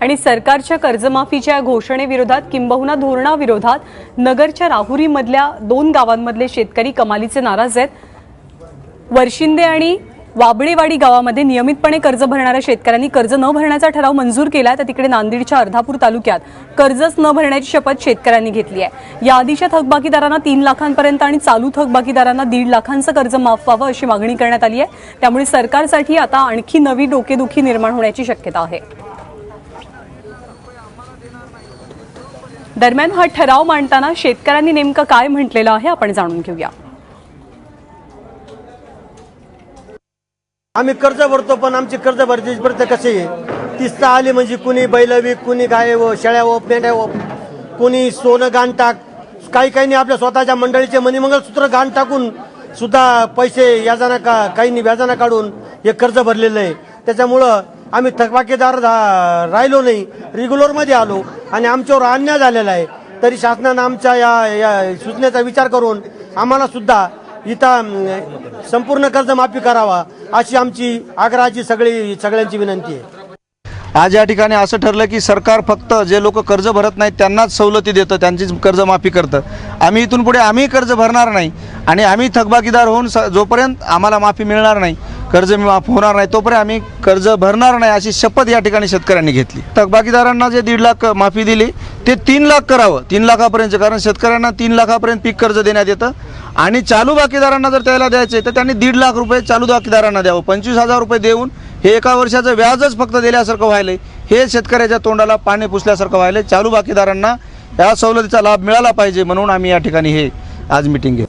आणि सरकारच्या कर्जमाफीच्या घोषणेविरोधात किंबहुना धोरणाविरोधात नगरच्या राहुरीमधल्या 2 गावांमधले शेतकरी कमालीचे नाराज आहेत। वर्शिंदे आणि वाबळेवाडी गावामध्ये नियमितपणे कर्ज भरणाऱ्या शेतकऱ्यांनी कर्ज न भरण्याचा ठराव मंजूर केला, तर तिकडे नांदेडच्या अर्धापूर तालुक्यात कर्जच न भरण्याची शपथ शेतकऱ्यांनी घेतली आहे। या आधीच्या थकबाकीदारांना 3 लाखांपर्यंत आणि चालू थकबाकीदारांना 1.5 लाखांचं कर्ज माफ व्हावं अशी मागणी करण्यात आली आहे। त्यामुळे सरकारसाठी आता आणखी नवी डोकेदुखी निर्माण होण्याची शक्यता आहे। दरम्यान हा ठराव मांडताना शेतकऱ्यांनी नेमकं काय म्हटलेलं आहे आपण जाणून घेऊया। आम्ही कर्ज भरतो, पण आमची कर्ज भरण्याची पद्धत कशी आहे? किस्ता आली म्हणजे कुणी बैल विक, कुणी गाय व शेळ्या व मेंढ्या व, कुणी सोनं गाण टाक, काही आपल्या स्वतःच्या मंडळीचे मणिमंगलसूत्र गाण टाकून सुद्धा पैसे याजाना काहींनी व्याजाना काढून हे कर्ज भरलेलं आहे। त्याच्यामुळं आम्ही थकबाकीदार राहिलो नाही, रेग्युलरमध्ये आलो आणि आमच्यावर अन्याय झालेला आहे। तरी शासनानं आमच्या या सूचनेचा विचार करून आम्हाला सुद्धा इथं संपूर्ण कर्जमाफी करावा अशी आमची आग्रहाची सगळ्यांची विनंती आहे। आज या ठिकाणी असं ठरलं की सरकार फक्त जे लोक कर्ज भरत नाहीत त्यांनाच सवलती देतं, त्यांचीच कर्जमाफी करतं। आम्ही इथून पुढे आम्ही कर्ज भरणार नाही आणि आम्ही थकबाकीदार होऊन जोपर्यंत आम्हाला माफी मिळणार नाही, कर्ज माफ होणार नाही, तोपर्यंत आम्ही कर्ज भरणार नाही अशी शपथ या ठिकाणी शेतकऱ्यांनी घेतली। थकबाकीदारांना जे 1.5 लाख माफी दिली ते 3 लाख करावं, 3 लाखापर्यंत, कारण शेतकऱ्यांना 3 लाखापर्यंत पीक कर्ज देण्यात येतं आणि चालू बाकीदारांना जर त्याला द्यायचे तर त्यांनी 1.5 लाख रुपये चालू बाकीदारांना द्यावं। 25,000 रुपये देऊन हे एका वर्षाचं व्याजच फक्त दिल्यासारखं व्हायलंय, हे शेतकऱ्याच्या तोंडाला पाणी पुसल्यासारखं व्हायलंय। चालू बाकीदारांना या सवलतीचा लाभ मिळाला पाहिजे म्हणून आम्ही या ठिकाणी हे आज मीटिंग घेऊ।